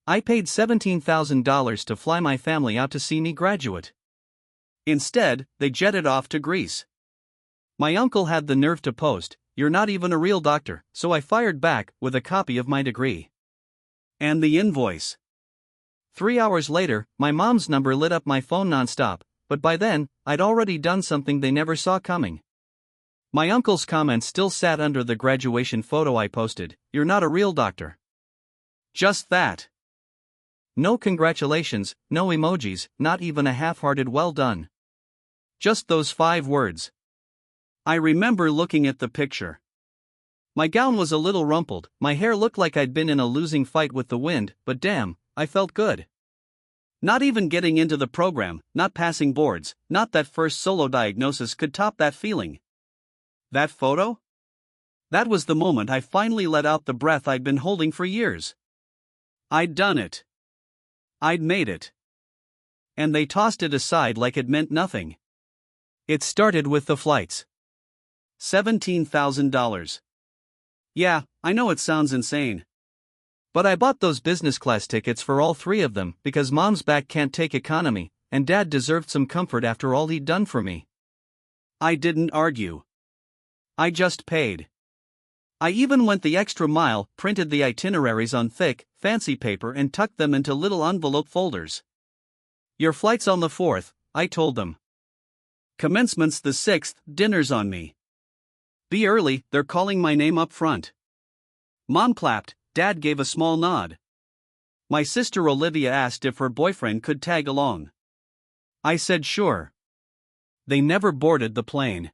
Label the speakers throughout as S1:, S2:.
S1: I paid $17,000 to fly my family out to see me graduate. Instead, they jetted off to Greece. My uncle had the nerve to post, "You're not even a real doctor," so I fired back with a copy of my degree. And the invoice. 3 hours later, my mom's number lit up my phone nonstop, but by then, I'd already done something they never saw coming. My uncle's comment still sat under the graduation photo I posted, "You're not a real doctor." Just that. No congratulations, no emojis, not even a half-hearted "well done." Just those 5 words. I remember looking at the picture. My gown was a little rumpled, my hair looked like I'd been in a losing fight with the wind, but damn, I felt good. Not even getting into the program, not passing boards, not that first solo diagnosis could top that feeling. That photo? That was the moment I finally let out the breath I'd been holding for years. I'd done it. I'd made it. And they tossed it aside like it meant nothing. It started with the flights. $17,000. Yeah, I know it sounds insane. But I bought those business class tickets for all 3 of them because mom's back can't take economy, and dad deserved some comfort after all he'd done for me. I didn't argue. I just paid. I even went the extra mile, printed the itineraries on thick, fancy paper and tucked them into little envelope folders. "Your flight's on the 4th, I told them. "Commencement's the 6th, dinner's on me. Be early, they're calling my name up front." Mom clapped, Dad gave a small nod. My sister Olivia asked if her boyfriend could tag along. I said sure. They never boarded the plane.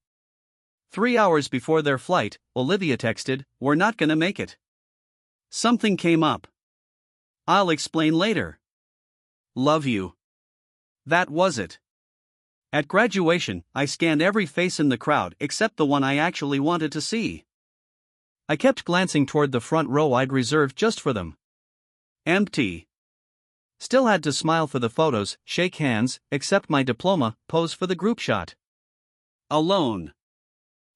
S1: 3 hours before their flight, Olivia texted, "We're not gonna make it. Something came up. I'll explain later. Love you." That was it. At graduation, I scanned every face in the crowd except the one I actually wanted to see. I kept glancing toward the front row I'd reserved just for them. Empty. Still had to smile for the photos, shake hands, accept my diploma, pose for the group shot. Alone.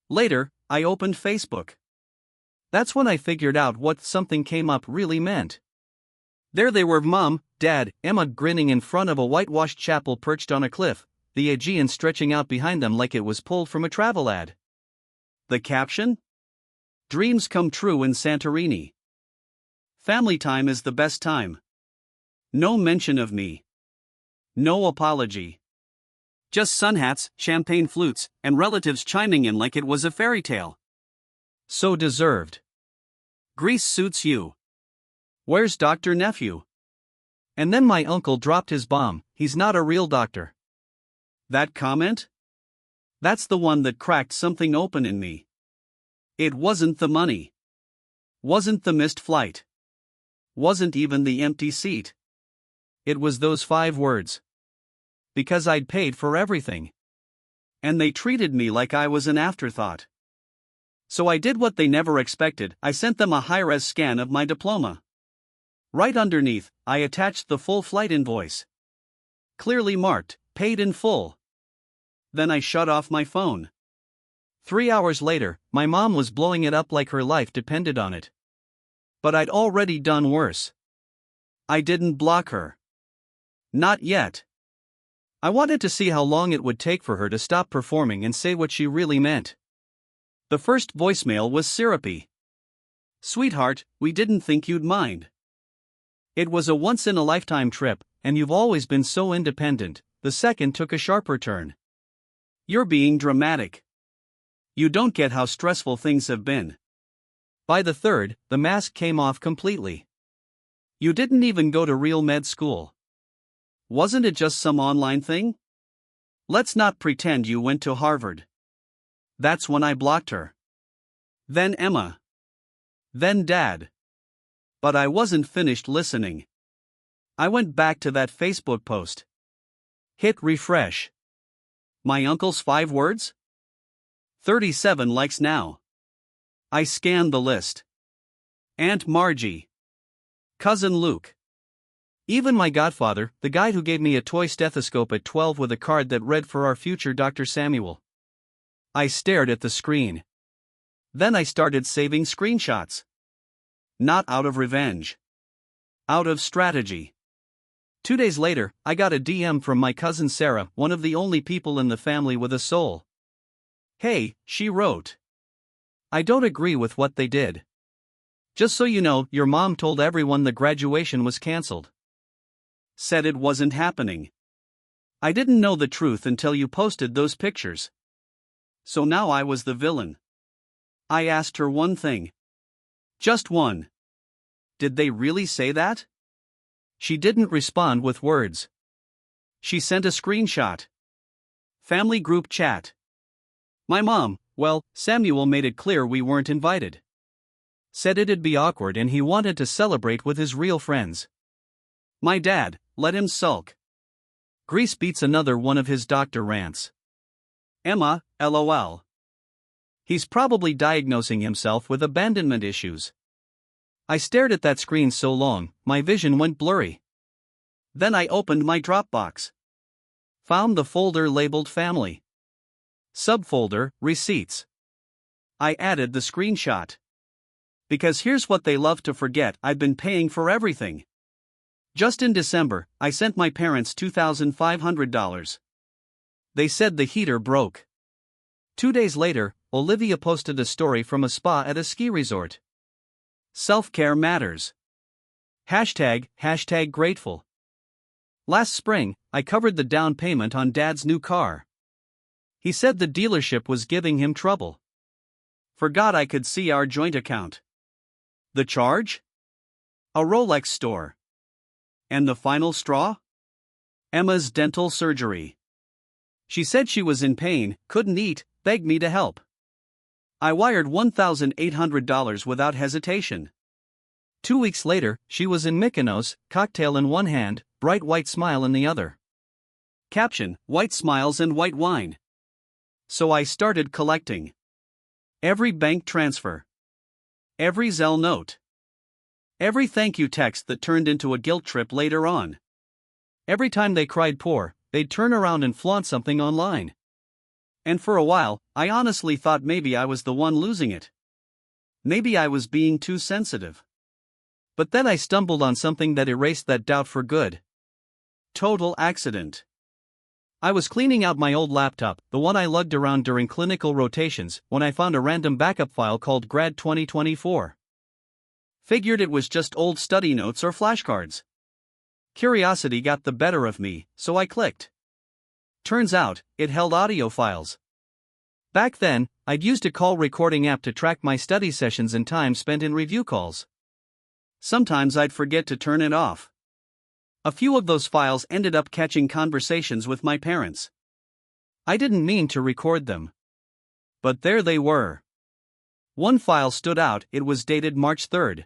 S1: Later, I opened Facebook. That's when I figured out what "something came up" really meant. There they were, Mom, Dad, Emma grinning in front of a whitewashed chapel perched on a cliff, the Aegean stretching out behind them like it was pulled from a travel ad. The caption? "Dreams come true in Santorini. Family time is the best time. No mention of me. No apology. Just sun hats, champagne flutes, and relatives chiming in like it was a fairy tale. So deserved. Greece suits you. Where's Dr. Nephew?" And then my uncle dropped his bomb, "He's not a real doctor." That comment? That's the one that cracked something open in me. It wasn't the money. Wasn't the missed flight. Wasn't even the empty seat. It was those 5 words. Because I'd paid for everything. And they treated me like I was an afterthought. So I did what they never expected, I sent them a high-res scan of my diploma. Right underneath, I attached the full flight invoice. Clearly marked, paid in full. Then I shut off my phone. 3 hours later, my mom was blowing it up like her life depended on it. But I'd already done worse. I didn't block her. Not yet. I wanted to see how long it would take for her to stop performing and say what she really meant. The first voicemail was syrupy. "Sweetheart, we didn't think you'd mind. It was a once-in-a-lifetime trip, and you've always been so independent." The second took a sharper turn. "You're being dramatic. You don't get how stressful things have been." By the third, the mask came off completely. "You didn't even go to real med school. Wasn't it just some online thing? Let's not pretend you went to Harvard." That's when I blocked her. Then Emma. Then Dad. But I wasn't finished listening. I went back to that Facebook post. Hit refresh. My uncle's 5 words? 37 likes now. I scanned the list. Aunt Margie. Cousin Luke. Even my godfather, the guy who gave me a toy stethoscope at 12 with a card that read "For our future Dr. Samuel." I stared at the screen. Then I started saving screenshots. Not out of revenge. Out of strategy. 2 days later, I got a DM from my cousin Sarah, one of the only people in the family with a soul. "Hey," she wrote. "I don't agree with what they did. Just so you know, your mom told everyone the graduation was cancelled. Said it wasn't happening. I didn't know the truth until you posted those pictures. So now I was the villain. I asked her one thing. Just one. Did they really say that?" She didn't respond with words. She sent a screenshot. Family group chat. My mom, well, Samuel made it clear we weren't invited. Said it'd be awkward and he wanted to celebrate with his real friends. My dad, let him sulk. Grease beats another one of his doctor rants. Emma, lol. He's probably diagnosing himself with abandonment issues. I stared at that screen so long, my vision went blurry. Then I opened my Dropbox. Found the folder labeled Family. Subfolder, Receipts. I added the screenshot. Because here's what they love to forget: I've been paying for everything. Just in December, I sent my parents $2,500. They said the heater broke. 2 days later, Olivia posted a story from a spa at a ski resort. Self-care matters. Hashtag grateful. Last spring, I covered the down payment on Dad's new car. He said the dealership was giving him trouble. Forgot I could see our joint account. The charge? A Rolex store. And the final straw? Emma's dental surgery. She said she was in pain, couldn't eat, begged me to help. I wired $1,800 without hesitation. 2 weeks later, she was in Mykonos, cocktail in one hand, bright white smile in the other. Caption: white smiles and white wine. So I started collecting. Every bank transfer. Every Zelle note. Every thank you text that turned into a guilt trip later on. Every time they cried poor, they'd turn around and flaunt something online. And for a while, I honestly thought maybe I was the one losing it. Maybe I was being too sensitive. But then I stumbled on something that erased that doubt for good. Total accident. I was cleaning out my old laptop, the one I lugged around during clinical rotations, when I found a random backup file called Grad 2024. Figured it was just old study notes or flashcards. Curiosity got the better of me, so I clicked. Turns out, it held audio files. Back then, I'd used a call recording app to track my study sessions and time spent in review calls. Sometimes I'd forget to turn it off. A few of those files ended up catching conversations with my parents. I didn't mean to record them. But there they were. One file stood out. It was dated March 3rd.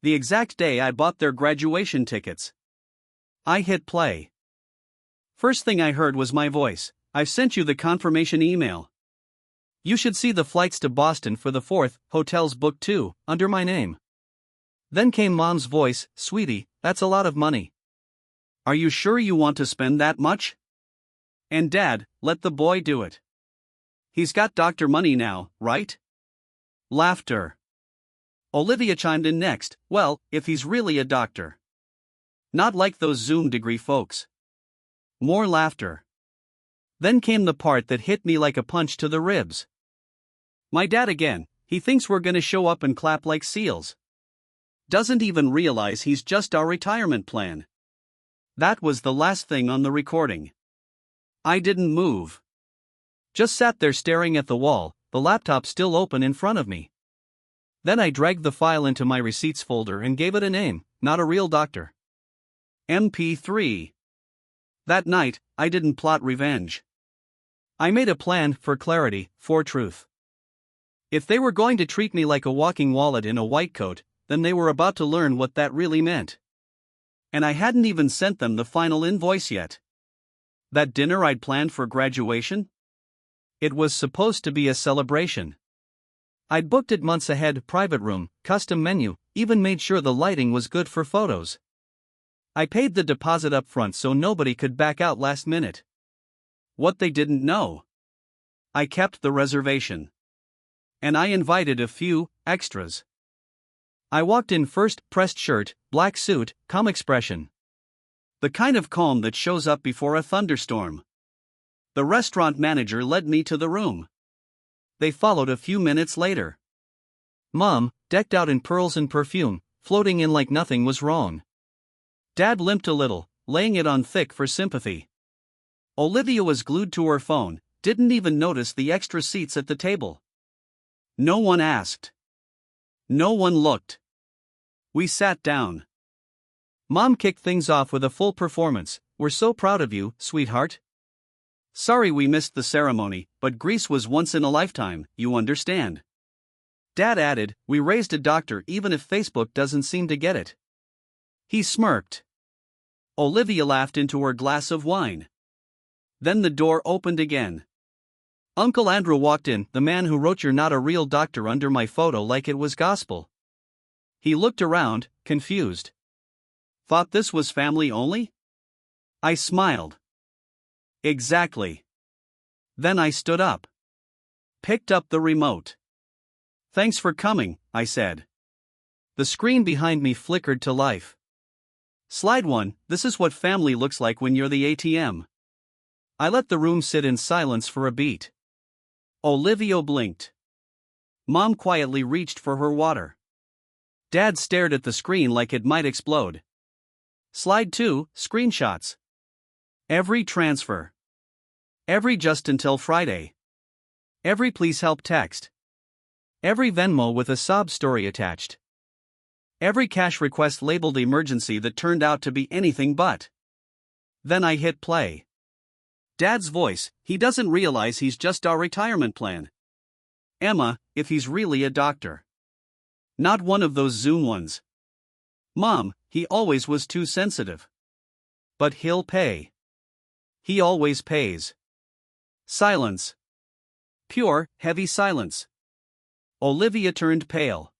S1: The exact day I bought their graduation tickets. I hit play. First thing I heard was my voice. "I've sent you the confirmation email. You should see the flights to Boston for the 4th, hotels booked too, under my name." Then came Mom's voice, "Sweetie, that's a lot of money. Are you sure you want to spend that much? And Dad, let the boy do it. He's got doctor money now, right?" Laughter. Olivia chimed in next, "Well, if he's really a doctor. Not like those Zoom degree folks." More laughter. Then came the part that hit me like a punch to the ribs. "My dad again, he thinks we're gonna show up and clap like seals. Doesn't even realize he's just our retirement plan." That was the last thing on the recording. I didn't move. Just sat there staring at the wall, the laptop still open in front of me. Then I dragged the file into my receipts folder and gave it a name, not a real doctor. MP3. That night, I didn't plot revenge. I made a plan, for clarity, for truth. If they were going to treat me like a walking wallet in a white coat, then they were about to learn what that really meant. And I hadn't even sent them the final invoice yet. That dinner I'd planned for graduation? It was supposed to be a celebration. I'd booked it months ahead: private room, custom menu, even made sure the lighting was good for photos. I paid the deposit up front so nobody could back out last minute. What they didn't know: I kept the reservation. And I invited a few extras. I walked in first, pressed shirt, black suit, calm expression. The kind of calm that shows up before a thunderstorm. The restaurant manager led me to the room. They followed a few minutes later. Mom, decked out in pearls and perfume, floating in like nothing was wrong. Dad limped a little, laying it on thick for sympathy. Olivia was glued to her phone, didn't even notice the extra seats at the table. No one asked. No one looked. We sat down. Mom kicked things off with a full performance. "We're so proud of you, sweetheart. Sorry we missed the ceremony, but Greece was once in a lifetime, you understand." Dad added, "We raised a doctor even if Facebook doesn't seem to get it." He smirked. Olivia laughed into her glass of wine. Then the door opened again. Uncle Andrew walked in, the man who wrote "You're not a real doctor" under my photo like it was gospel. He looked around, confused. Thought this was family only? I smiled. Exactly. Then I stood up. Picked up the remote. "Thanks for coming," I said. The screen behind me flickered to life. Slide 1, this is what family looks like when you're the ATM. I let the room sit in silence for a beat. Olivia blinked. Mom quietly reached for her water. Dad stared at the screen like it might explode. Slide 2, screenshots. Every transfer. Every "just until Friday." Every "please help" text. Every Venmo with a sob story attached. Every cash request labeled emergency that turned out to be anything but. Then I hit play. Dad's voice, "He doesn't realize he's just our retirement plan. Emma, if he's really a doctor. Not one of those Zoom ones. Mom, he always was too sensitive. But he'll pay. He always pays." Silence. Pure, heavy silence. Olivia turned pale.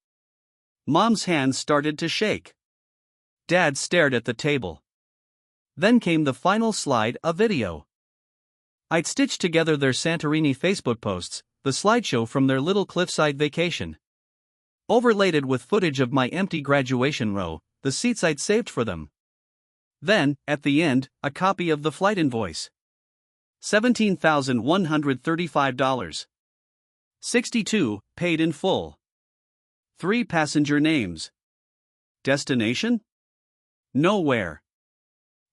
S1: Mom's hands started to shake. Dad stared at the table. Then came the final slide, a video. I'd stitched together their Santorini Facebook posts, the slideshow from their little cliffside vacation. Overlaid it with footage of my empty graduation row, the seats I'd saved for them. Then, at the end, a copy of the flight invoice. $17,135. 62, paid in full. 3 passenger names. Destination? Nowhere.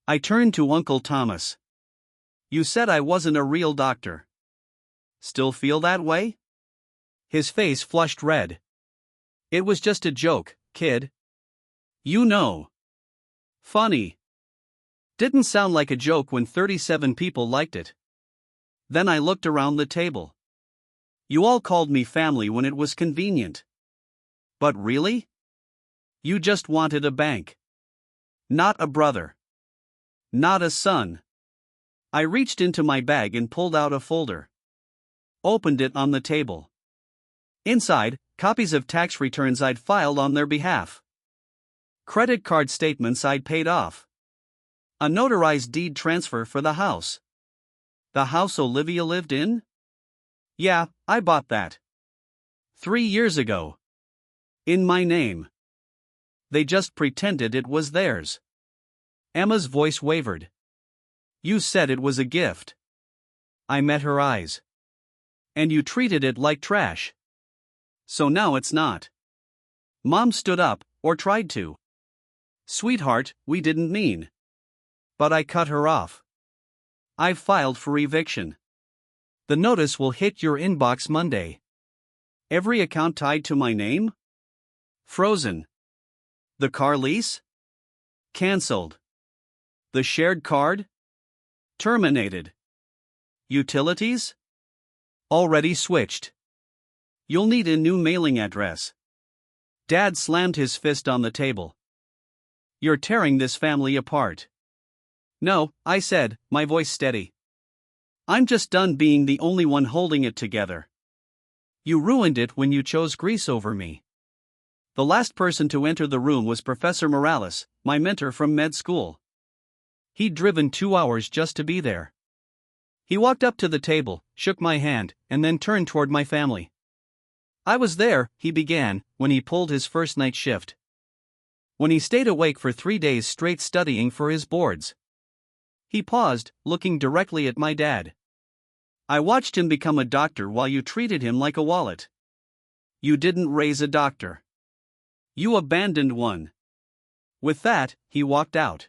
S1: I turned to Uncle Thomas. "You said I wasn't a real doctor. Still feel that way?" His face flushed red. "It was just a joke, kid. You know. Funny. Didn't sound like a joke when 37 people liked it." Then I looked around the table. "You all called me family when it was convenient. But really? You just wanted a bank. Not a brother. Not a son." I reached into my bag and pulled out a folder. Opened it on the table. Inside, copies of tax returns I'd filed on their behalf. Credit card statements I'd paid off. A notarized deed transfer for the house. The house Olivia lived in? Yeah, I bought that. 3 years ago. In my name. They just pretended it was theirs. Emma's voice wavered. "You said it was a gift." I met her eyes. "And you treated it like trash. So now it's not." Mom stood up, or tried to. "Sweetheart, we didn't mean." But I cut her off. "I've filed for eviction. The notice will hit your inbox Monday. Every account tied to my name? Frozen. The car lease? Cancelled. The shared card? Terminated. Utilities? Already switched. You'll need a new mailing address." Dad slammed his fist on the table. "You're tearing this family apart." "No," I said, my voice steady. "I'm just done being the only one holding it together. You ruined it when you chose Greece over me." The last person to enter the room was Professor Morales, my mentor from med school. He'd driven 2 hours just to be there. He walked up to the table, shook my hand, and then turned toward my family. I was there, he began, when he pulled his first night shift. When he stayed awake for 3 days straight studying for his boards. He paused, looking directly at my dad. I watched him become a doctor while you treated him like a wallet. You didn't raise a doctor. You abandoned one. With that, he walked out.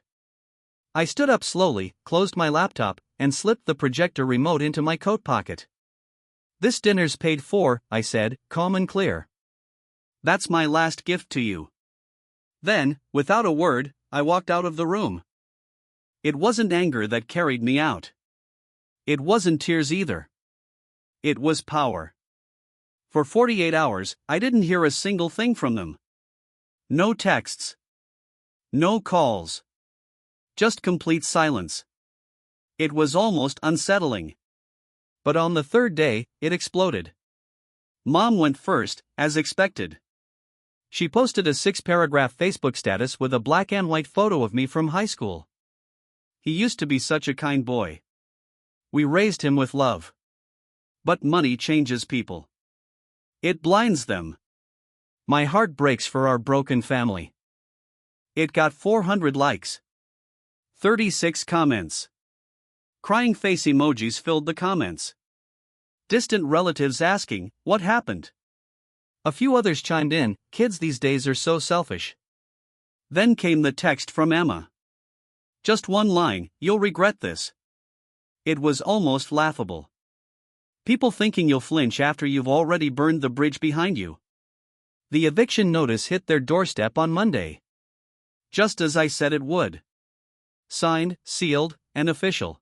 S1: I stood up slowly, closed my laptop, and slipped the projector remote into my coat pocket. This dinner's paid for, I said, calm and clear. That's my last gift to you. Then, without a word, I walked out of the room. It wasn't anger that carried me out. It wasn't tears either. It was power. For 48 hours, I didn't hear a single thing from them. No texts. No calls. Just complete silence. It was almost unsettling. But on the third day, it exploded. Mom went first, as expected. She posted a 6-paragraph Facebook status with a black and white photo of me from high school. He used to be such a kind boy. We raised him with love. But money changes people. It blinds them. My heart breaks for our broken family. It got 400 likes. 36 comments. Crying face emojis filled the comments. Distant relatives asking, what happened? A few others chimed in, kids these days are so selfish. Then came the text from Emma. Just one line, you'll regret this. It was almost laughable. People thinking you'll flinch after you've already burned the bridge behind you. The eviction notice hit their doorstep on Monday. Just as I said it would. Signed, sealed, and official.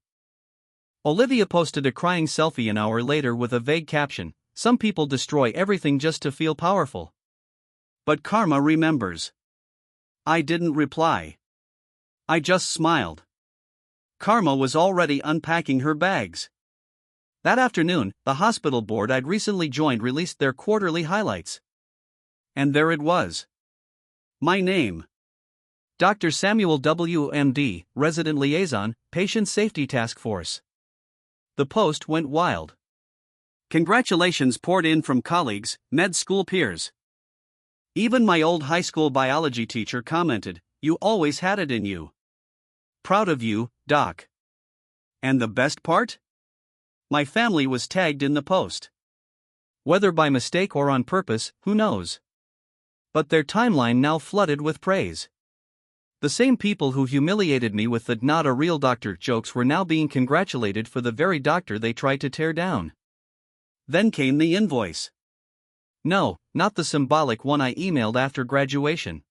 S1: Olivia posted a crying selfie an hour later with a vague caption, some people destroy everything just to feel powerful. But karma remembers. I didn't reply. I just smiled. Karma was already unpacking her bags. That afternoon, the hospital board I'd recently joined released their quarterly highlights. And there it was. My name. Dr. Samuel W. M.D., Resident Liaison, Patient Safety Task Force. The post went wild. Congratulations poured in from colleagues, med school peers. Even my old high school biology teacher commented, "You always had it in you. Proud of you, Doc." And the best part? My family was tagged in the post. Whether by mistake or on purpose, who knows? But their timeline now flooded with praise. The same people who humiliated me with the "not a real doctor" jokes were now being congratulated for the very doctor they tried to tear down. Then came the invoice. No, not the symbolic one I emailed after graduation.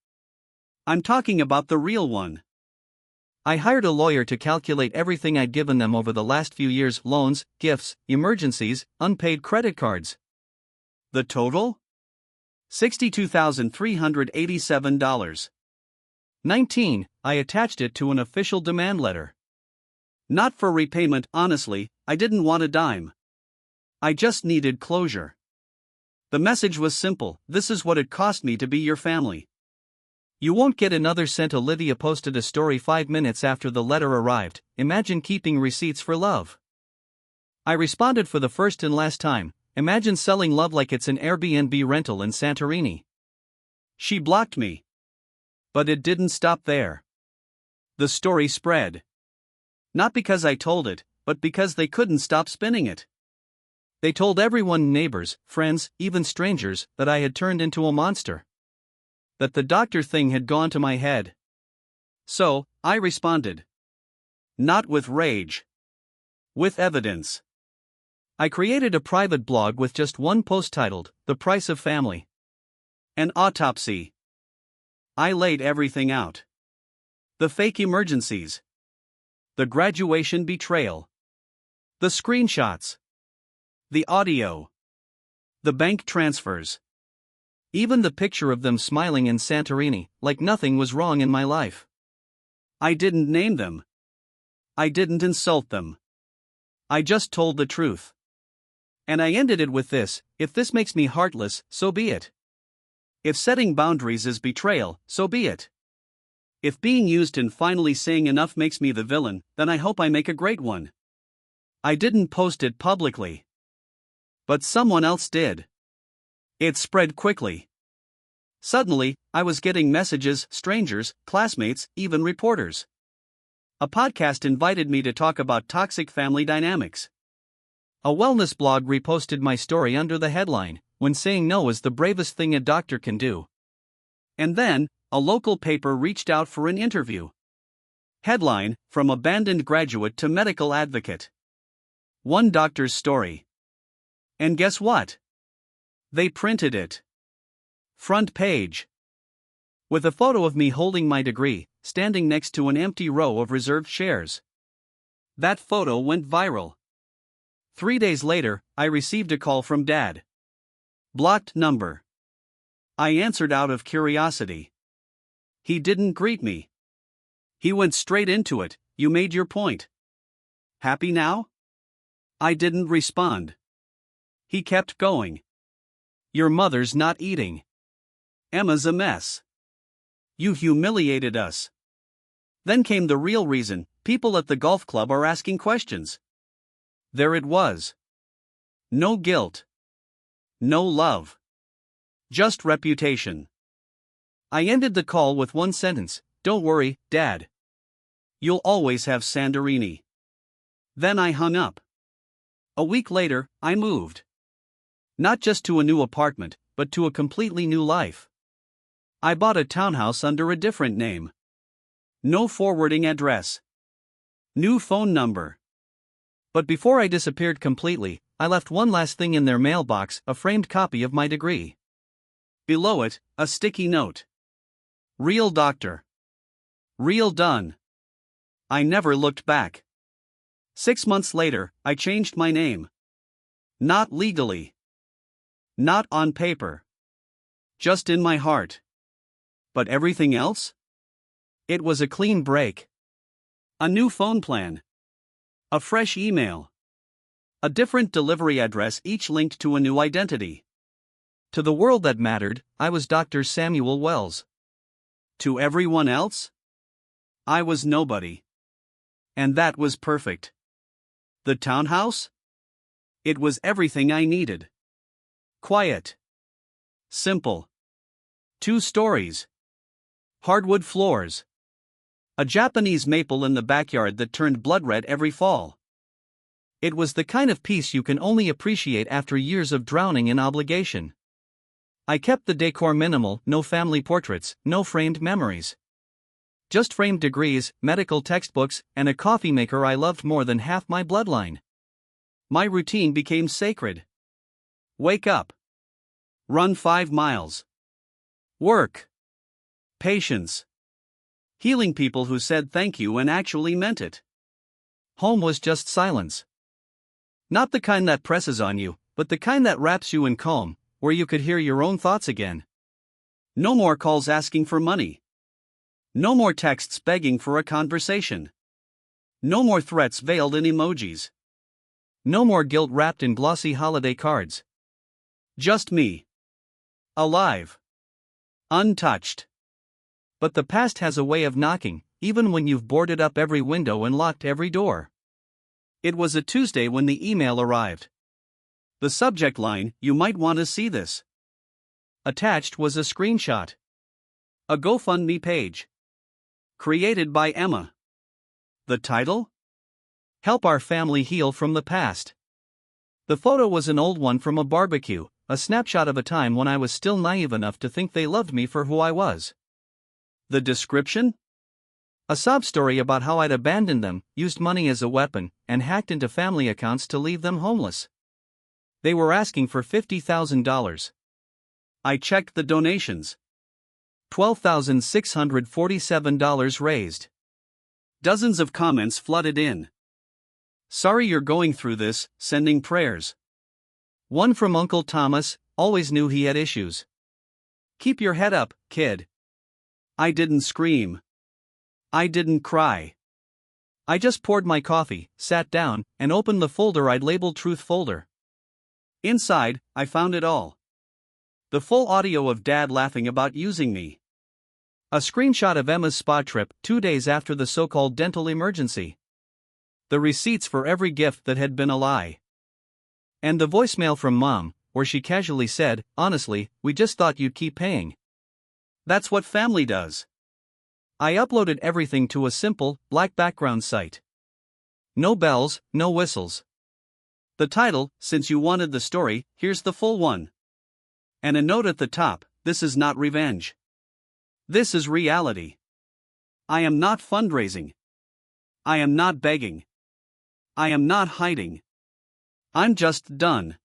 S1: I'm talking about the real one. I hired a lawyer to calculate everything I'd given them over the last few years: loans, gifts, emergencies, unpaid credit cards. The total? $62,387. 19. I attached it to an official demand letter. Not for repayment, honestly, I didn't want a dime. I just needed closure. The message was simple: this is what it cost me to be your family. You won't get another cent. Olivia posted a story 5 minutes after the letter arrived. Imagine keeping receipts for love. I responded for the first and last time. Imagine selling love like it's an Airbnb rental in Santorini. She blocked me. But it didn't stop there. The story spread. Not because I told it, but because they couldn't stop spinning it. They told everyone, neighbors, friends, even strangers, that I had turned into a monster. That the doctor thing had gone to my head. So, I responded. Not with rage. With evidence. I created a private blog with just one post titled, "The Price of Family." An autopsy. I laid everything out. The fake emergencies. The graduation betrayal. The screenshots. The audio. The bank transfers. Even the picture of them smiling in Santorini, like nothing was wrong in my life. I didn't name them. I didn't insult them. I just told the truth. And I ended it with this: if this makes me heartless, so be it. If setting boundaries is betrayal, so be it. If being used and finally saying enough makes me the villain, then I hope I make a great one. I didn't post it publicly. But someone else did. It spread quickly. Suddenly, I was getting messages, strangers, classmates, even reporters. A podcast invited me to talk about toxic family dynamics. A wellness blog reposted my story under the headline, "When Saying No is the Bravest Thing a Doctor Can Do." And then, a local paper reached out for an interview. Headline, "From Abandoned Graduate to Medical Advocate." One doctor's story. And guess what? They printed it. Front page. With a photo of me holding my degree, standing next to an empty row of reserved shares. That photo went viral. 3 days later, I received a call from Dad. Blocked number. I answered out of curiosity. He didn't greet me. He went straight into it. "You made your point. Happy now?" I didn't respond. He kept going. "Your mother's not eating. Emma's a mess. You humiliated us." Then came the real reason: people at the golf club are asking questions. There it was. No guilt. No love. Just reputation. I ended the call with one sentence: "Don't worry, Dad. You'll always have Santorini." Then I hung up. A week later, I moved. Not just to a new apartment, but to a completely new life. I bought a townhouse under a different name. No forwarding address. New phone number. But before I disappeared completely, I left one last thing in their mailbox: a framed copy of my degree. Below it, a sticky note. Real doctor. Real done. I never looked back. 6 months later, I changed my name. Not legally. Not on paper. Just in my heart. But everything else? It was a clean break. A new phone plan. A fresh email. A different delivery address, each linked to a new identity. To the world that mattered, I was Dr. Samuel Wells. To everyone else, I was nobody. And that was perfect. The townhouse? It was everything I needed. Quiet. Simple. 2 stories. Hardwood floors. A Japanese maple in the backyard that turned blood red every fall. It was the kind of peace you can only appreciate after years of drowning in obligation. I kept the decor minimal: no family portraits, no framed memories. Just framed degrees, medical textbooks, and a coffee maker I loved more than half my bloodline. My routine became sacred. Wake up. Run 5 miles. Work. Patience. Healing people who said thank you and actually meant it. Home was just silence. Not the kind that presses on you, but the kind that wraps you in calm, where you could hear your own thoughts again. No more calls asking for money. No more texts begging for a conversation. No more threats veiled in emojis. No more guilt wrapped in glossy holiday cards. Just me. Alive. Untouched. But the past has a way of knocking, even when you've boarded up every window and locked every door. It was a Tuesday when the email arrived. The subject line: "You might want to see this." Attached was a screenshot. A GoFundMe page. Created by Emma. The title? "Help Our Family Heal from the Past." The photo was an old one from a barbecue, a snapshot of a time when I was still naive enough to think they loved me for who I was. The description? A sob story about how I'd abandoned them, used money as a weapon, and hacked into family accounts to leave them homeless. They were asking for $50,000. I checked the donations. $12,647 raised. Dozens of comments flooded in. "Sorry you're going through this, sending prayers." One from Uncle Thomas: "Always knew he had issues. Keep your head up, kid." I didn't scream. I didn't cry. I just poured my coffee, sat down, and opened the folder I'd labeled Truth Folder. Inside, I found it all. The full audio of Dad laughing about using me. A screenshot of Emma's spa trip 2 days after the so-called dental emergency. The receipts for every gift that had been a lie. And the voicemail from Mom, where she casually said, "Honestly, we just thought you'd keep paying." That's what family does. I uploaded everything to a simple, black background site. No bells, no whistles. The title, "Since you wanted the story, here's the full one." And a note at the top, "This is not revenge. This is reality. I am not fundraising. I am not begging. I am not hiding. I'm just done."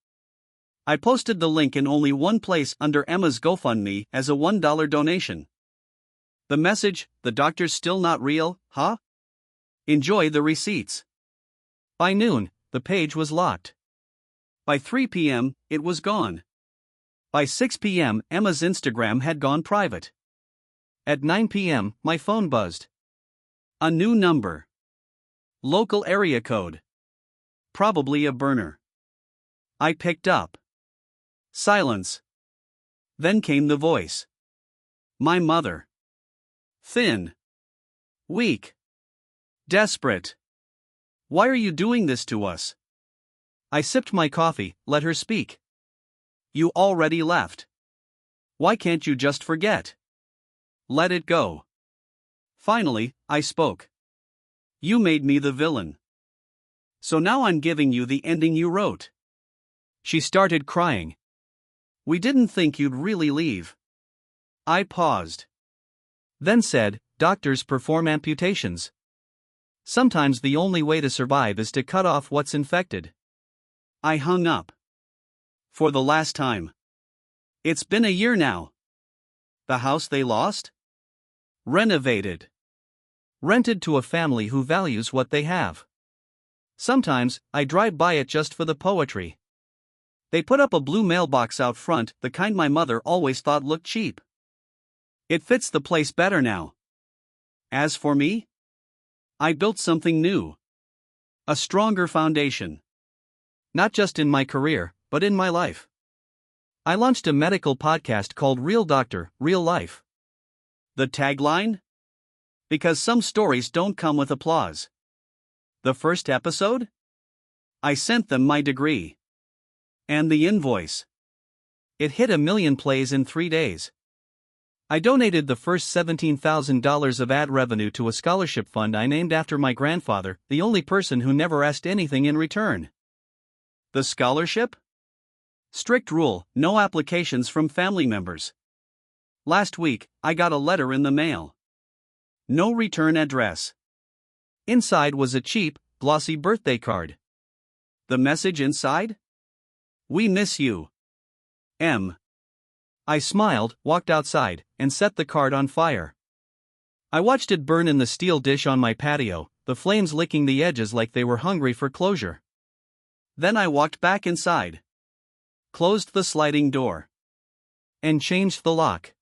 S1: I posted the link in only one place under Emma's GoFundMe as a $1 donation. The message, "The doctor's still not real, huh? Enjoy the receipts." By noon, the page was locked. By 3 p.m., it was gone. By 6 p.m., Emma's Instagram had gone private. At 9 p.m., my phone buzzed. A new number. Local area code. Probably a burner. I picked up. Silence. Then came the voice. My mother. Thin. Weak. Desperate. "Why are you doing this to us?" I sipped my coffee, let her speak. "You already left. Why can't you just forget? Let it go." Finally, I spoke. "You made me the villain. So now I'm giving you the ending you wrote." She started crying. "We didn't think you'd really leave." I paused. Then said, "Doctors perform amputations. Sometimes the only way to survive is to cut off what's infected." I hung up. For the last time. It's been a year now. The house they lost? Renovated. Rented to a family who values what they have. Sometimes, I drive by it just for the poetry. They put up a blue mailbox out front, the kind my mother always thought looked cheap. It fits the place better now. As for me? I built something new. A stronger foundation. Not just in my career, but in my life. I launched a medical podcast called Real Doctor, Real Life. The tagline? Because some stories don't come with applause. The first episode? I sent them my degree. And the invoice. It hit 1 million plays in 3 days. I donated the first $17,000 of ad revenue to a scholarship fund I named after my grandfather, the only person who never asked anything in return. The scholarship? Strict rule, no applications from family members. Last week, I got a letter in the mail. No return address. Inside was a cheap, glossy birthday card. The message inside? "We miss you. M." I smiled, walked outside, and set the card on fire. I watched it burn in the steel dish on my patio, the flames licking the edges like they were hungry for closure. Then I walked back inside. Closed the sliding door. And changed the lock.